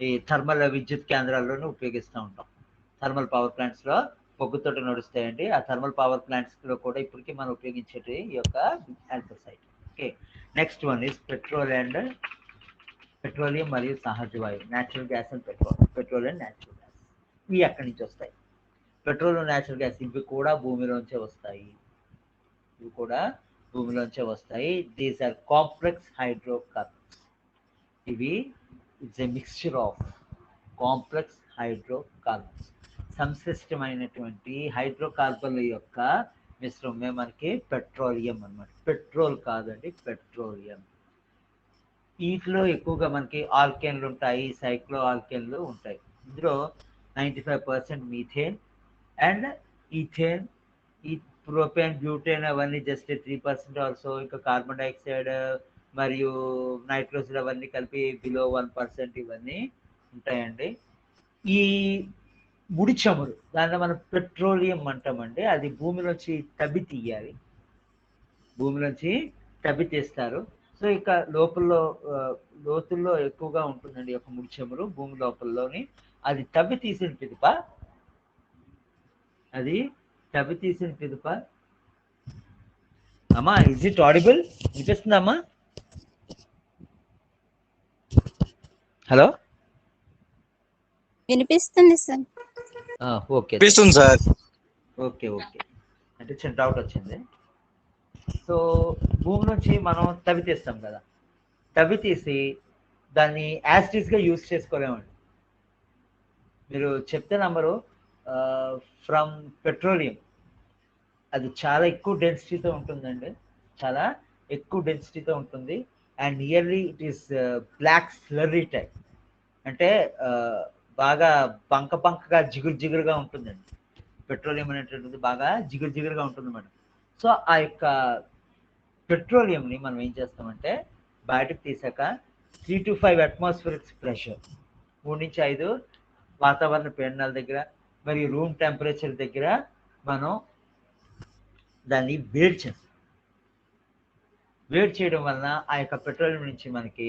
ఈ థర్మల్ విద్యుత్ కేంద్రాల్లోనే ఉపయోగిస్తూ ఉంటాం. థర్మల్ పవర్ ప్లాంట్స్ లో బొగ్గుతోటి నడుస్తాయండి. ఆ థర్మల్ పవర్ ప్లాంట్స్ లో కూడా ఇప్పటికీ మనం ఉపయోగించేది ఈ యొక్క anthracite. Okay, next one is petroleum మరియు సహజ వాయువు, natural gas and petrol and natural gas. ఇవి ఎక్కడి నుంచి వస్తాయి? పెట్రోల్, న్యాచురల్ గ్యాస్ ఇవి కూడా భూమిలోంచే వస్తాయి. These are complex hydrocarbons. ఇవి it's a mixture of complex hydrocarbons, సంశ్లిష్టమైనటువంటి హైడ్రోకార్బన్ల యొక్క మిశ్రమే మనకి పెట్రోలియం అన్నమాట. పెట్రోల్ కాదండి, పెట్రోలియం. వీటిలో ఎక్కువగా మనకి ఆల్కేన్లు ఉంటాయి, సైక్లో ఆల్కేన్లు ఉంటాయి. ఇందులో 95% మీథేన్ అండ్ ఈథేన్, ఈ ప్రోపేన్, బ్యూటేన్ అవన్నీ జస్ట్ 3% ఆల్సో. ఇంకా కార్బన్ డైఆక్సైడ్ మరియు నైట్రోజన్ అవన్నీ కలిపి బిలో 1% ఇవన్నీ ఉంటాయండి. ఈ ముడి చమురు దాన్ని మనం పెట్రోలియం అంటామండి. అది భూమిలోంచి తవ్వి తీస్తారు. సో ఇక లోతుల్లో ఎక్కువగా ఉంటుందండి ఒక ముడి చమురు భూమి లోపలలోని. అది తవ్వి తీసిన పిదప అమ్మా, ఇజ్ ఇట్ ఆడిబుల్? వినిపిస్తుందమ్మా? హలో, వినిపిస్తుంది సార్. Okay sir. ఓకే అంటే చిన్న డౌట్ వచ్చింది. సో భూమి నుంచి మనం తవ్వి తీస్తాం కదా, తవ్వి తీసి దాన్ని యాసిడ్స్గా యూజ్ చేసుకోలేమండి. మీరు చెప్తే నంబరు, ఫ్రమ్ పెట్రోలియం అది చాలా ఎక్కువ డెన్సిటీతో ఉంటుందండి, చాలా ఎక్కువ డెన్సిటీతో ఉంటుంది. And nearly it is black slurry type, అంటే బాగా బంకగా జిగురుగా ఉంటుందండి. పెట్రోలియం అనేటువంటిది బాగా జిగురుగా ఉంటుంది అన్నమాట. సో ఆ యొక్క పెట్రోలియంని మనం ఏం చేస్తామంటే బయటకు తీసాక 3 to 5 అట్మాస్ఫియరిక్ ప్రెషర్, 3 నుంచి 5 వాతావరణ పీడనాల దగ్గర మరియు రూమ్ టెంపరేచర్ దగ్గర మనం దాన్ని వేడి చేయడం వలన ఆ యొక్క పెట్రోలియం నుంచి మనకి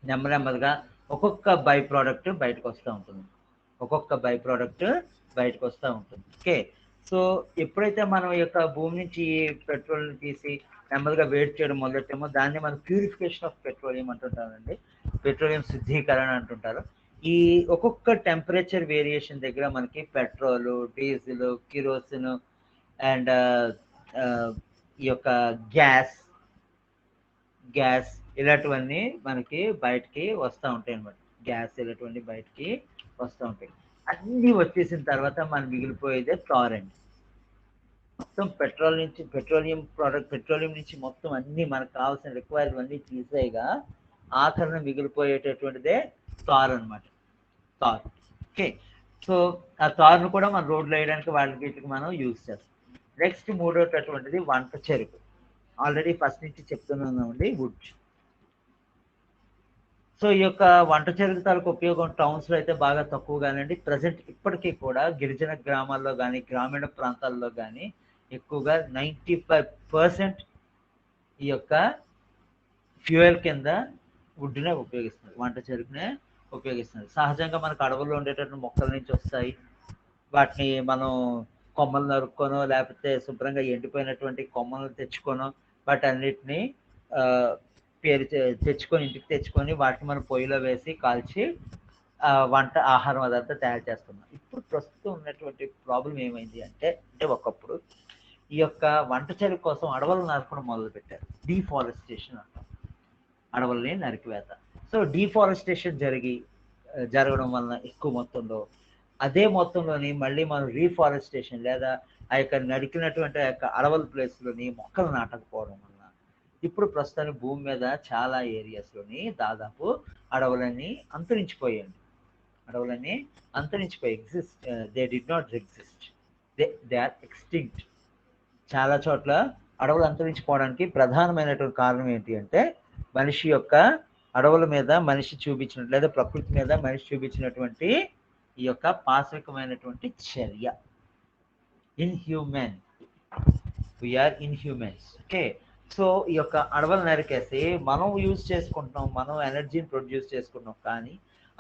నెమ్మదిగా ఒక్కొక్క బై ప్రోడక్ట్ బయటకు వస్తూ ఉంటుంది. ఓకే, సో ఎప్పుడైతే మనం ఈ యొక్క భూమి నుంచి పెట్రోల్ని తీసి నెమ్మదిగా వేడి చేయడం మొదలెట్టామో దాన్ని మనం ప్యూరిఫికేషన్ ఆఫ్ పెట్రోలియం అంటుంటారండి, పెట్రోలియం శుద్ధీకరణ అంటుంటారు. ఈ ఒక్కొక్క టెంపరేచర్ వేరియేషన్ దగ్గర మనకి పెట్రోల్, డీజిల్, కిరోసిన్ అండ్ ఈ యొక్క గ్యాస్ ఇలాంటివన్నీ మనకి బయటికి వస్తూ ఉంటాయి అన్నమాట. గ్యాస్ ఇలాంటివన్నీ బయటికి వస్తూ ఉంటాయి. అన్నీ వచ్చేసిన తర్వాత మనం మిగిలిపోయేదే టార్ అండి. మొత్తం పెట్రోలియం నుంచి మొత్తం అన్ని మనకు కావాల్సిన రిక్వైర్డ్ అన్నీ తీసేయగా ఆఖరణ మిగిలిపోయేటటువంటిదే తార్ అనమాట. ఓకే, సో ఆ తార్ను కూడా మనం రోడ్లు వేయడానికి వీటికి మనం యూజ్ చేస్తాం. నెక్స్ట్ మూడోటటువంటిది వంట చెరుకు. ఆల్రెడీ ఫస్ట్ నుంచి చెప్తున్నామండి, వుడ్. సో ఈ యొక్క వంట చెరుకు తాలూకు ఉపయోగం టౌన్స్లో అయితే బాగా తక్కువ కానండి. ప్రజెంట్ ఇప్పటికీ కూడా గిరిజన గ్రామాల్లో కానీ గ్రామీణ ప్రాంతాల్లో కానీ ఎక్కువగా 95% ఈ యొక్క ఫ్యూయల్ కింద వుడ్నే ఉపయోగిస్తున్నారు, వంట చెరుకునే ఉపయోగిస్తున్నారు. సహజంగా మనకు అడవుల్లో ఉండేటటువంటి మొక్కల నుంచి వస్తాయి. వాటిని మనం కొమ్మలు నరుక్కొనో లేకపోతే శుభ్రంగా ఎండిపోయినటువంటి కొమ్మలను తెచ్చుకొనో వాటన్నిటిని తెచ్చుకొని ఇంటికి తెచ్చుకొని వాటిని మనం పొయ్యిలో వేసి కాల్చి వంట ఆహారం అదంతా తయారు చేస్తున్నాం. ఇప్పుడు ప్రస్తుతం ఉన్నటువంటి ప్రాబ్లం ఏమైంది అంటే ఒకప్పుడు ఈ యొక్క వంట చెరుకు కోసం అడవులను నరకడం మొదలుపెట్టారు. డీఫారెస్టేషన్ అంటాం, అడవుల్ని నరికివేత. సో డీఫారెస్టేషన్ జరగడం వలన ఎక్కువ మొత్తంలో అదే మొత్తంలోని మళ్ళీ మనం రీఫారెస్టేషన్ లేదా ఆ యొక్క నరికినటువంటి ఆ యొక్క అడవుల ప్లేస్లోని మొక్కలు నాటకపోవడం వల్ల ఇప్పుడు ప్రస్తుతానికి భూమి మీద చాలా ఏరియాస్లోని దాదాపు అడవులన్నీ అంతరించిపోయాయి. Exist, they did not exist, they are extinct. చాలా చోట్ల అడవులు అంతరించిపోవడానికి ప్రధానమైనటువంటి కారణం ఏంటి అంటే మనిషి యొక్క అడవుల మీద మనిషి చూపించినట్టు లేదా ప్రకృతి మీద మనిషి చూపించినటువంటి ఈ యొక్క పాశవికమైనటువంటి చర్య. Inhuman, we are inhumans. Okay, so ఈ యొక్క అడవులు నరికేసి మనం యూజ్ చేసుకుంటున్నాం, మనం ఎనర్జీని ప్రొడ్యూస్ చేసుకుంటున్నాం. కానీ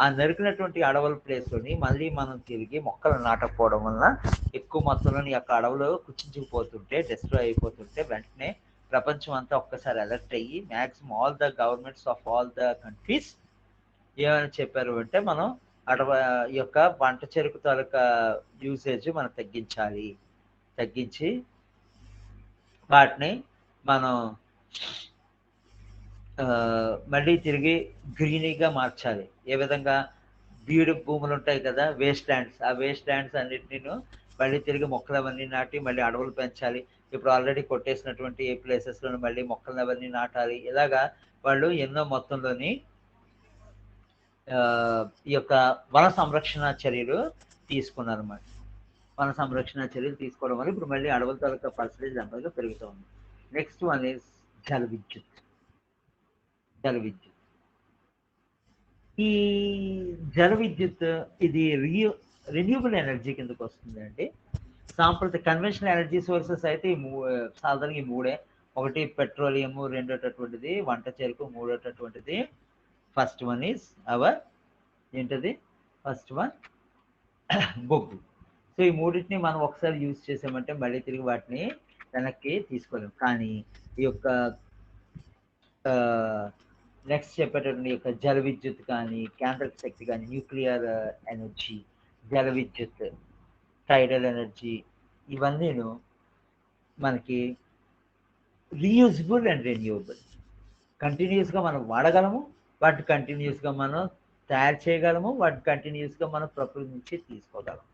ఆ నరికినటువంటి అడవుల ప్లేస్లోని మళ్ళీ మనం తిరిగి మొక్కలు నాటకపోవడం వలన ఎక్కువ మొత్తంలోని యొక్క అడవులు కుచించుకుపోతుంటే, డిస్ట్రాయ్ అయిపోతుంటే వెంటనే ప్రపంచం అంతా ఒక్కసారి అలర్ట్ అయ్యి maximum all the governments of all the countries ఏమని చెప్పారు అంటే మనం ఈ యొక్క వంట చెరుకు తాలూకా యూసేజ్ మనం తగ్గించి వాటిని మనం మళ్ళీ తిరిగి గ్రీనీగా మార్చాలి. ఏ విధంగా బీడు భూములు ఉంటాయి కదా, వేస్ట్ ల్యాండ్స్, ఆ వేస్ట్ ల్యాండ్స్ అన్నిటిని మళ్ళీ తిరిగి మొక్కలు అవన్నీ నాటి మళ్ళీ అడవులు పెంచాలి. ఇప్పుడు ఆల్రెడీ కొట్టేసినటువంటి ఏ ప్లేసెస్లో మళ్ళీ మొక్కలు అవన్నీ నాటాలి. ఇలాగా వాళ్ళు ఎన్నో మొత్తంలోని ఈ యొక్క వన సంరక్షణ చర్యలు తీసుకున్నారన్నమాట. వన సంరక్షణ చర్యలు తీసుకోవడం వల్ల ఇప్పుడు మళ్ళీ అడవుల తాలూకా పర్సెంటేజ్ నెమ్మదిగా పెరుగుతూ ఉంది. నెక్స్ట్ వన్ ఈజ్ జల విద్యుత్. ఈ జల విద్యుత్ ఇది రెన్యూబుల్ ఎనర్జీ కిందకు వస్తుందండి. సాంప్రదాయ కన్వెన్షనల్ ఎనర్జీ సోర్సెస్ అయితే సాధారణంగా ఈ మూడే. ఒకటి పెట్రోలియం, రెండోటటువంటిది వంట చెరుకు, మూడోటటువంటిది first one is first one బొగ్గు. సో ఈ మూడింటిని మనం ఒకసారి యూజ్ చేసామంటే మళ్ళీ తిరిగి వాటిని వెనక్కి తీసుకోలేము. కానీ ఈ యొక్క నెక్స్ట్ చెప్పేటటువంటి యొక్క జల విద్యుత్ కానీ, కేంద్రక శక్తి కానీ, న్యూక్లియర్ ఎనర్జీ, జల విద్యుత్, టైడల్ ఎనర్జీ, ఇవన్నీను మనకి రీయూజబుల్ అండ్ రెన్యూవబుల్. కంటిన్యూస్గా మనం వాడగలము, వాటిని కంటిన్యూస్గా మనం తయారు చేయగలము, వాటిని కంటిన్యూస్గా మనం ప్రకృతి నుంచి తీసుకోగలము.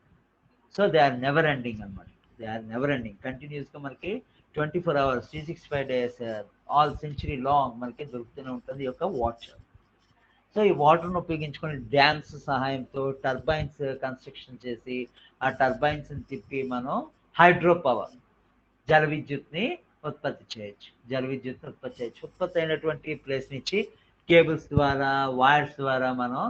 So they are never ending అనమాట. కంటిన్యూస్గా మనకి 24 hours 365 days all century long మనకి దొరుకుతూనే ఉంటుంది ఈ యొక్క వాటర్. సో ఈ వాటర్ను ఉపయోగించుకొని డ్యామ్స్ సహాయంతో టర్బైన్స్ కన్స్ట్రక్షన్ చేసి ఆ టర్బైన్స్ని తిప్పి మనం హైడ్రో పవర్ జల విద్యుత్ని ఉత్పత్తి చేయొచ్చు. ఉత్పత్తి అయినటువంటి ప్లేస్ నుంచి కేబుల్స్ ద్వారా, వైర్స్ ద్వారా మనం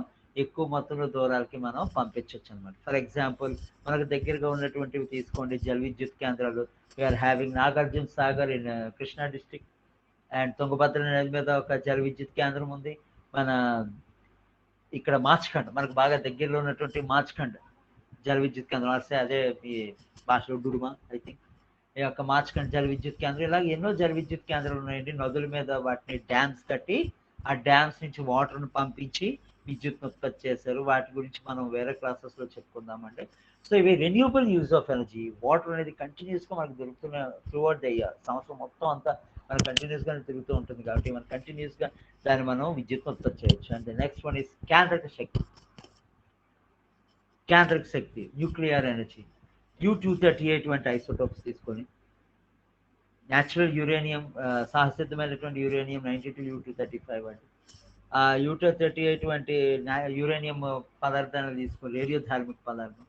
ఎక్కువ మొత్తంలో దూరాలకి మనం పంపించవచ్చు అనమాట. ఫర్ ఎగ్జాంపుల్ మనకు దగ్గరగా ఉన్నటువంటివి తీసుకోండి, జల విద్యుత్ కేంద్రాలు. We are having Nagarjuna Sagar in Krishna district and Tungabhadra నది మీద ఒక జల విద్యుత్ కేంద్రం ఉంది. మన ఇక్కడ మార్చ్ఖండ్, మనకు బాగా దగ్గరలో ఉన్నటువంటి మార్చ్ఖండ్ జల విద్యుత్ కేంద్రం, అదే ఈ భాషలో డుడుమా ఐ థింక్. ఈ యొక్క మార్చ్ఖండ్ జల విద్యుత్ కేంద్రం, ఇలాగ ఎన్నో జల విద్యుత్ కేంద్రాలు ఉన్నాయండి. నదుల మీద వాటిని డ్యామ్స్ కట్టి ఆ డ్యామ్స్ నుంచి వాటర్ను పంపించి విద్యుత్ను ఉత్పత్తి చేశారు. వాటి గురించి మనం వేరే క్లాసెస్లో చెప్పుకుందామంటే. సో ఇవి renewable use of energy. Water అనేది కంటిన్యూస్గా మనకు దొరుకుతున్న త్రూఅవుట్ ద ఇయర్, సంవత్సరం మొత్తం అంతా మనకు కంటిన్యూస్గానే తిరుగుతూ ఉంటుంది. కాబట్టి మనం కంటిన్యూస్గా దాన్ని మనం విద్యుత్ను ఉత్పత్తి చేయొచ్చు. అండ్ నెక్స్ట్ వన్ ఈస్ కేంద్రక శక్తి, న్యూక్లియర్ ఎనర్జీ. U-238 వంటి ఐసోటోప్స్ తీసుకొని న్యాచురల్ యురేనియం, సహసిద్ధమైనటువంటి యురేనియం 92, U-235 వంటి U-238 వంటి యురేనియం పదార్థాన్ని తీసుకొని, రేడియో ధార్మిక పదార్థం,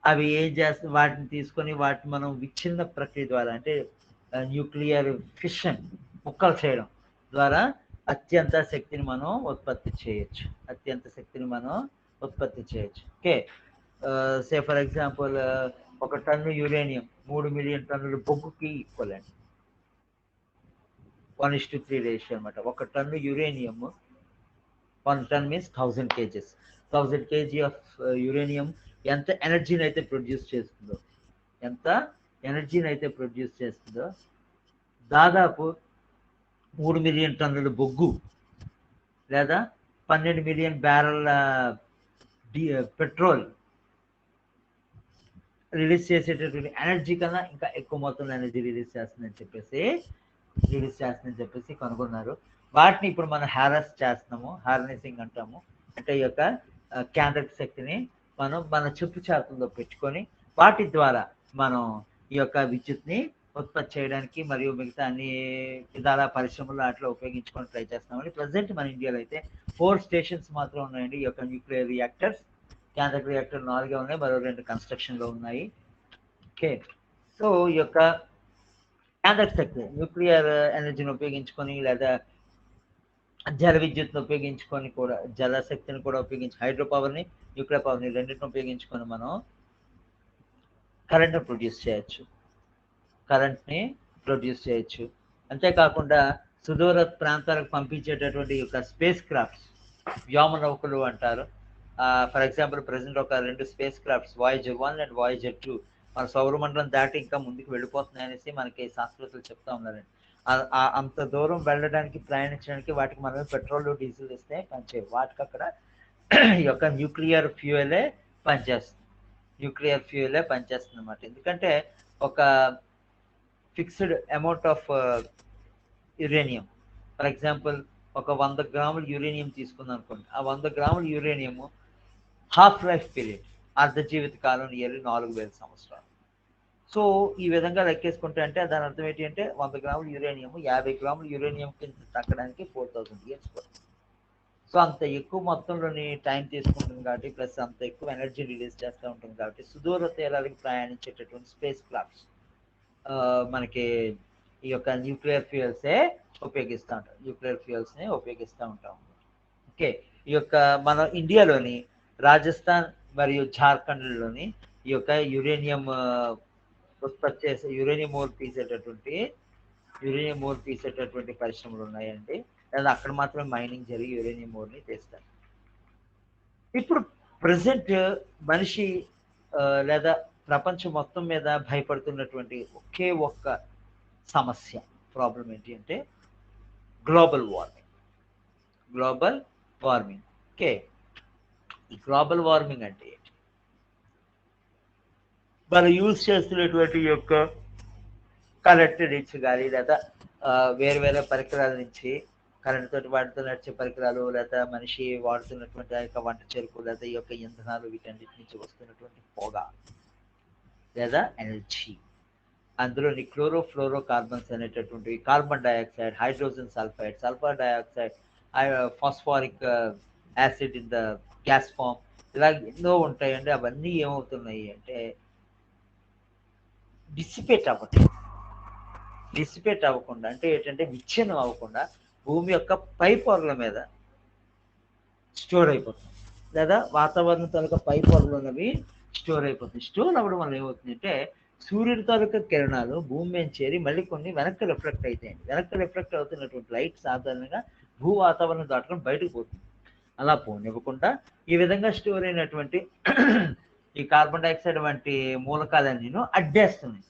అవి ఏం చేస్తాయి, వాటిని తీసుకొని వాటిని మనం విచ్ఛిన్న ప్రక్రియ ద్వారా అంటే న్యూక్లియర్ ఫిషన్ ముక్కలు చేయడం ద్వారా అత్యంత శక్తిని మనం ఉత్పత్తి చేయొచ్చు. అత్యంత శక్తిని మనం ఉత్పత్తి చేయొచ్చు. Okay. Say for example 1 ton uranium 3 million టన్నుల బొగ్గుకి ఈక్వల్ అండి. 1:3 రేషియో అనమాట. 1 ton uranium 1 ton means 1000 kgs. 1000 kg of uranium ఎంత ఎనర్జీని అయితే ప్రొడ్యూస్ చేస్తుందో, ఎంత ఎనర్జీని అయితే ప్రొడ్యూస్ చేస్తుందో, దాదాపు 3 మిలియన్ టన్నుల బొగ్గు లేదా 12 మిలియన్ బ్యారెల్ల పెట్రోల్ రిలీజ్ చేసేటటువంటి ఎనర్జీ కన్నా ఇంకా ఎక్కువ మొత్తంలో ఎనర్జీ రిలీజ్ చేస్తుందని చెప్పేసి కనుగొన్నారు. వాటిని ఇప్పుడు మనం హార్నెసింగ్ అంటాము. అంటే ఈ యొక్క కేంద్రక శక్తిని మనం మన చెప్పు చేతుల్లో పెట్టుకొని వాటి ద్వారా మనం ఈ యొక్క విద్యుత్ని ఉత్పత్తి చేయడానికి మరియు మిగతా అన్ని విధాల పరిశ్రమలు అట్లా ఉపయోగించుకొని ట్రై చేస్తున్నామని. ప్రజెంట్ మన ఇండియాలో అయితే 4 స్టేషన్స్ మాత్రం ఉన్నాయండి. ఈ యొక్క న్యూక్లియర్ రియాక్టర్స్, కేంద్రక రియాక్టర్ 4 ఉన్నాయి, మరో 2 కన్స్ట్రక్షన్లో ఉన్నాయి. ఓకే. సో ఈ యొక్క కేంద్రక శక్తి న్యూక్లియర్ ఎనర్జీని ఉపయోగించుకొని లేదా జల విద్యుత్ని ఉపయోగించుకొని కూడా, జలశక్తిని కూడా ఉపయోగించి, హైడ్రో పవర్ని న్యూక్లియర్ పవర్ని రెండింటిని ఉపయోగించుకొని మనం కరెంట్ని ప్రొడ్యూస్ చేయొచ్చు. అంతేకాకుండా సుదూర ప్రాంతాలకు పంపించేటటువంటి యొక్క స్పేస్ క్రాఫ్ట్స్, వ్యోమ నౌకలు అంటారు. ఫర్ ఎగ్జాంపుల్ ప్రజెంట్ ఒక 2 space crafts Voyager 1 and Voyager 2 మన సౌరమండలం దాటి ఇంకా ముందుకు వెళ్ళిపోతున్నాయి అనేసి మనకి శాస్త్రవేత్తలు చెప్తా ఉన్నారండి. అంత దూరం వెళ్ళడానికి, ప్రయాణించడానికి వాటికి మనమే పెట్రోల్ డీజిల్ ఇస్తే పనిచేయవు. వాటికి అక్కడ ఈ యొక్క న్యూక్లియర్ ఫ్యూయలే పనిచేస్తుంది అన్నమాట. ఎందుకంటే ఒక fixed amount of uranium, for example ఒక 100 గ్రాముల యురేనియం తీసుకుందాం అనుకోండి. ఆ 100 గ్రాముల యురేనియం హాఫ్ లైఫ్ పీరియడ్, అర్ధ జీవిత కాలం నియర్లీ 4000 సంవత్సరాలు. సో ఈ విధంగా లెక్కేసుకుంటే అంటే దాని అర్థం ఏంటి అంటే 100 గ్రాముల యురేనియం 50 గ్రాముల యురేనియం కింద తగ్గడానికి 4000 ఇయర్స్ పడుతుంది. సో అంత ఎక్కువ మొత్తంలోని టైం తీసుకుంటుంది కాబట్టి, ప్లస్ అంత ఎక్కువ ఎనర్జీ రిలీజ్ చేస్తూ ఉంటుంది కాబట్టి సుదూర తీరాలకు ప్రయాణించేటటువంటి స్పేస్ క్రాఫ్ట్స్ మనకి ఈ యొక్క న్యూక్లియర్ ఫ్యూయల్స్ని ఉపయోగిస్తూ ఉంటాం. ఓకే. ఈ యొక్క మన ఇండియాలోని రాజస్థాన్ మరియు జార్ఖండ్లోని ఈ యొక్క యురేనియం ఉత్పత్తి చేసే యురేనియం ఓర్ తీసేటటువంటి పరిశ్రమలు ఉన్నాయండి. లేదా అక్కడ మాత్రమే మైనింగ్ జరిగి యురేనియం ఓర్ని తీస్తారు. ఇప్పుడు ప్రజెంట్ మనిషి లేదా ప్రపంచం మొత్తం మీద భయపడుతున్నటువంటి ఒకే ఒక్క సమస్య, ప్రాబ్లం ఏంటి అంటే గ్లోబల్ వార్మింగ్. ఓకే. ఈ గ్లోబల్ వార్మింగ్ అంటే ఏంటి? మనం యూజ్ చేస్తున్నటువంటి యొక్క కరెంట్ నుంచి కానీ, లేదా వేరే పరికరాల నుంచి, కరెంట్ తోటి వాటితో నడిచే పరికరాలు, లేదా మనిషి వాడుతున్నటువంటి ఆ యొక్క వంట చెరుకు, లేదా ఈ యొక్క ఇంధనాలు, వీటన్నిటి నుంచి వస్తున్నటువంటి పొగ లేదా ఎనర్జీ, అందులోని క్లోరోఫ్లోరో కార్బన్స్ అనేటటువంటి carbon dioxide, hydrogen sulphide, sulphur dioxide, phosphoric acid in the gas form, ఇలా ఎన్నో ఉంటాయండి. అవన్నీ ఏమవుతున్నాయి అంటే డిసిపేట్ అవ్వకుండా, అంటే ఏంటంటే విచ్ఛిన్నం అవ్వకుండా భూమి యొక్క పై పొరల మీద స్టోర్ అయిపోతుంది, లేదా వాతావరణం తాలూకా పై పొరలు ఉన్నవి స్టోర్ అయిపోతుంది. స్టోర్ అవ్వడం వల్ల ఏమవుతుంది అంటే సూర్యుడి తాలూకా కిరణాలు భూమి మీద చేరి మళ్ళీ కొన్ని వెనక్కి రిఫ్లెక్ట్ అవుతాయండి. వెనక్కి రిఫ్లెక్ట్ అవుతున్నటువంటి లైట్ సాధారణంగా భూ వాతావరణం దాటుకొని బయటకు పోతుంది. అలా పోనివ్వకుండా ఈ విధంగా స్టోర్ అయినటువంటి ఈ కార్బన్ డైఆక్సైడ్ వంటి మూలకాలన్నీ అడ్డేస్తున్నాయి.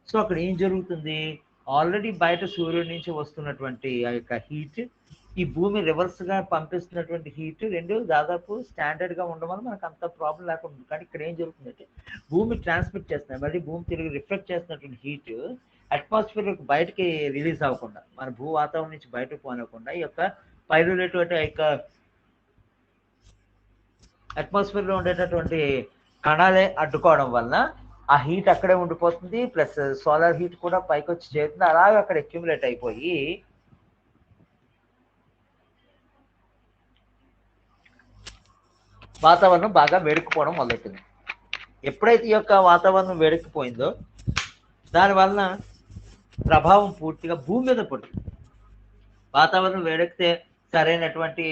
సో అక్కడ ఏం జరుగుతుంది? ఆల్రెడీ బయట సూర్యుడి నుంచి వస్తున్నటువంటి ఆ యొక్క హీట్, ఈ భూమి రివర్స్గా పంపిస్తున్నటువంటి హీట్ రెండు దాదాపు స్టాండర్డ్గా ఉండడం వల్ల మనకు అంత ప్రాబ్లం లేకుండా ఉంది. కానీ ఇక్కడ ఏం జరుగుతుందంటే భూమి ట్రాన్స్మిట్ చేస్తున్నాయి, మళ్ళీ భూమి తిరిగి రిఫ్లెక్ట్ చేస్తున్నటువంటి హీట్ అట్మాస్ఫియర్కి బయటకి రిలీజ్ అవ్వకుండా, మన భూ వాతావరణం నుంచి బయటకు పోనివ్వకుండా ఈ యొక్క పైరులేటువంటి ఆ యొక్క అట్మాస్ఫియర్లో ఉండేటటువంటి కణాలే అడ్డుకోవడం వల్ల ఆ హీట్ అక్కడే ఉండిపోతుంది. ప్లస్ సోలార్ హీట్ కూడా పైకి వచ్చి చేరుతుంది. అలాగే అక్కడ అక్యుములేట్ అయిపోయి వాతావరణం బాగా వేడెక్కిపోవడం మొదలెట్టింది. ఎప్పుడైతే ఈ యొక్క వాతావరణం వేడెక్కిపోయిందో దానివల్ల ప్రభావం పూర్తిగా భూమి మీద పడుతుంది. వాతావరణం వేడెక్కితే సరైనటువంటి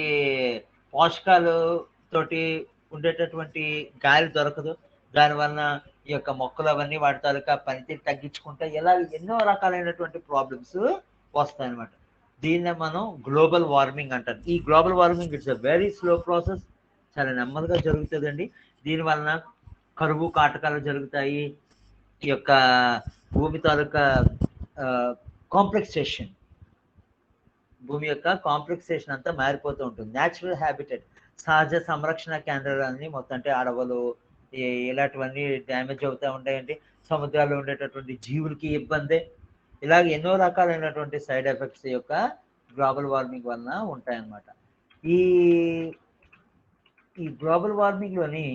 పోషకాలు తోటి ఉండేటటువంటి గాలి దొరకదు. దానివలన ఈ యొక్క మొక్కలు అవన్నీ వాటి తాలూకా పనితీరు తగ్గించుకుంటాయి. ఇలా ఎన్నో రకాలైనటువంటి ప్రాబ్లమ్స్ వస్తాయన్నమాట. దీన్నే మనం గ్లోబల్ వార్మింగ్ అంటారు. ఈ global warming it's a very slow process. చాలా నెమ్మదిగా జరుగుతుందండి. దీని వలన కరువు కాటకాలు జరుగుతాయి. ఈ యొక్క భూమి తాలూకా కాంప్లెక్సేషన్, భూమి యొక్క కాంప్లెక్సేషన్ అంతా మారిపోతూ ఉంటుంది. న్యాచురల్ హ్యాబిటెట్, సహజ సంరక్షణ కేంద్రాలన్నీ మొత్తం అంటే అడవులు ఇలాంటివన్నీ డ్యామేజ్ అవుతూ ఉంటాయండి. సముద్రాల్లో ఉండేటటువంటి జీవులకి ఇబ్బందే. ఇలాగ ఎన్నో రకాలైనటువంటి సైడ్ ఎఫెక్ట్స్ యొక్క గ్లోబల్ వార్మింగ్ వలన ఉంటాయన్నమాట. ఈ ఈ గ్లోబల్ వార్మింగ్లోని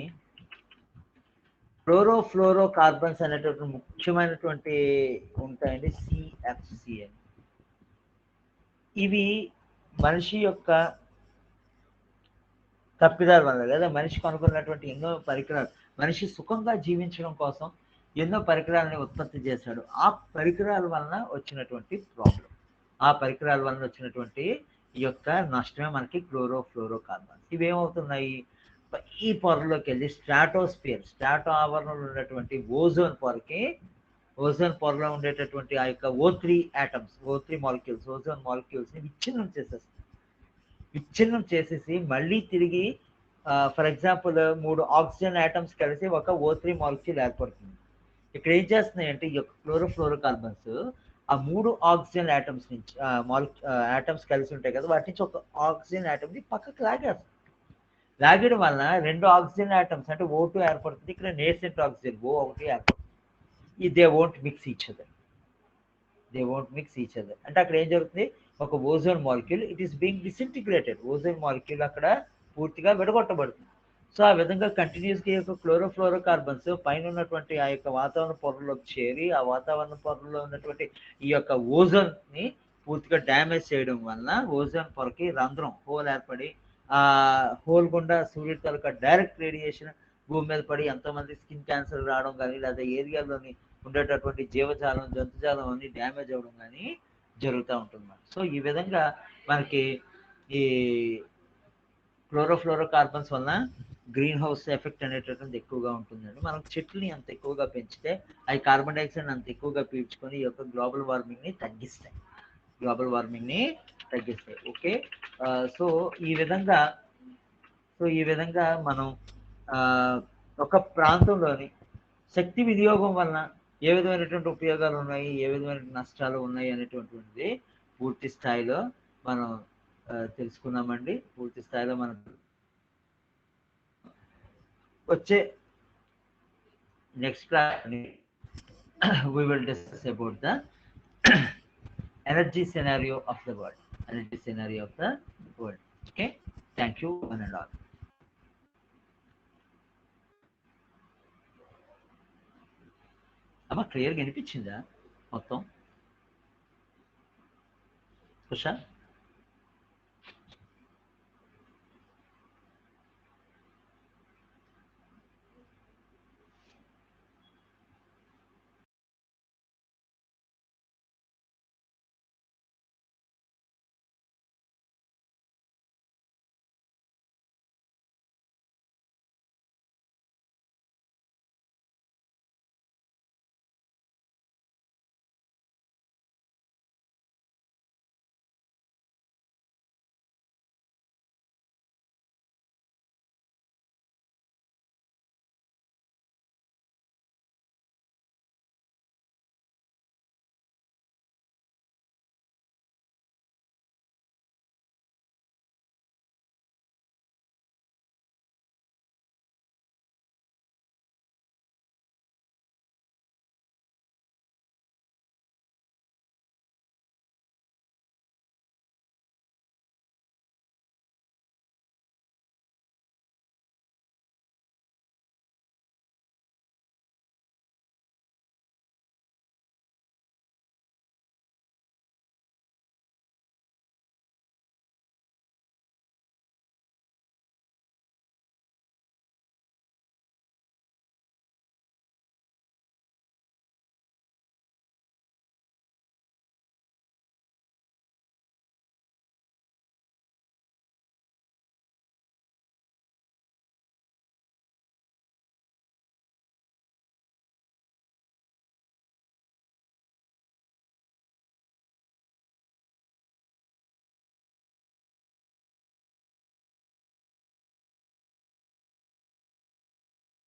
ఫ్లోరో కార్బన్స్ అనేటటువంటి ముఖ్యమైనటువంటి ఉంటాయండి, సిఎఫ్సి అని. ఇవి మనిషి యొక్క తప్పిదాల వల్ల లేదా మనిషి కనుగొన్నటువంటి ఎన్నో పరికరాలు, మనిషి సుఖంగా జీవించడం కోసం ఎన్నో పరికరాలని ఉత్పత్తి చేశాడు. ఆ పరికరాల వలన వచ్చినటువంటి ప్రాబ్లం, ఆ పరికరాల వలన వచ్చినటువంటి ఈ యొక్క నష్టమే మనకి ఫ్లోరో కార్బన్స్. ఇవేమవుతున్నాయి, ఈ పొరలోకి వెళ్ళి స్ట్రాటో ఆవరణలో ఉన్నటువంటి ఓజోన్ పొరలో ఉండేటటువంటి ఆ యొక్క ఓ3 మాలిక్యూల్స్, ఓజోన్ మాలిక్యూల్స్ ని విచ్ఛిన్నం చేసేసి మళ్ళీ తిరిగి ఫర్ ఎగ్జాంపుల్ 3 ఆక్సిజన్ ఆటమ్స్ కలిసి ఒక O3 మాలిక్యూల్ ఏర్పడుతుంది. ఇక్కడ ఏం చేస్తున్నాయంటే ఈ యొక్క ఫ్లోరో కార్బన్స్ ఆ 3 ఆక్సిజన్ ఆటమ్స్ నుంచి ఆటమ్స్ కలిసి ఉంటాయి కదా, వాటి నుంచి ఒక ఆక్సిజన్ ఆటమ్ ని పక్కకు లాగడం వలన 2 ఆక్సిజన్ ఆటమ్స్ అంటే O2 ఏర్పడుతుంది. ఇక్కడ నేసెంట్ ఆక్సిజన్ O1 ఏర్పడుతుంది. They won't mix each other. అంటే అక్కడ ఏం జరుగుతుంది, ఒక ozone molecule it is being disintegrated. Ozone molecule అక్కడ పూర్తిగా విడగొట్టబడుతుంది. సో ఆ విధంగా కంటిన్యూస్గా ఈ యొక్క ఫ్లోరో కార్బన్స్ పైన ఉన్నటువంటి ఆ యొక్క వాతావరణ పొరలోకి చేరి ఆ వాతావరణ పొరలో ఉన్నటువంటి ఈ యొక్క ఓజోన్ ని పూర్తిగా డ్యామేజ్ చేయడం వలన ఓజోన్ పొరకి హోల్ ఏర్పడి ఆ హోల్ గుండా సూర్యుడి తాలూకా డైరెక్ట్ రేడియేషన్ భూమి మీద పడి ఎంతోమంది స్కిన్ క్యాన్సర్ రావడం కానీ, లేదా ఏరియాలోని ఉండేటటువంటి జీవజాలం జంతుజాలం అన్ని డ్యామేజ్ అవ్వడం కానీ జరుగుతూ ఉంటుంది. సో ఈ విధంగా మనకి ఈ ఫ్లోరో కార్బన్స్ వలన గ్రీన్ హౌస్ ఎఫెక్ట్ అనేటటువంటి ఎక్కువగా ఉంటుందండి. మనం చెట్లని అంత ఎక్కువగా పెంచితే అవి కార్బన్ డైఆక్సైడ్ అంత ఎక్కువగా పీల్చుకొని ఈ యొక్క గ్లోబల్ వార్మింగ్ ని తగ్గిస్తాయి. ఓకే. సో ఈ విధంగా మనం ఒక ప్రాంతంలోని శక్తి వినియోగం వలన ఏ విధమైనటువంటి ఉపయోగాలు ఉన్నాయి, ఏ విధమైన నష్టాలు ఉన్నాయి అనేటువంటిది పూర్తి స్థాయిలో మనం తెలుసుకున్నామండి. పూర్తి స్థాయిలో మనం వచ్చే next class we will discuss about the energy scenario of the world. Okay, thank you one and all. అమ్మా క్లియర్గా వినిపించిందా మొత్తం? కుషా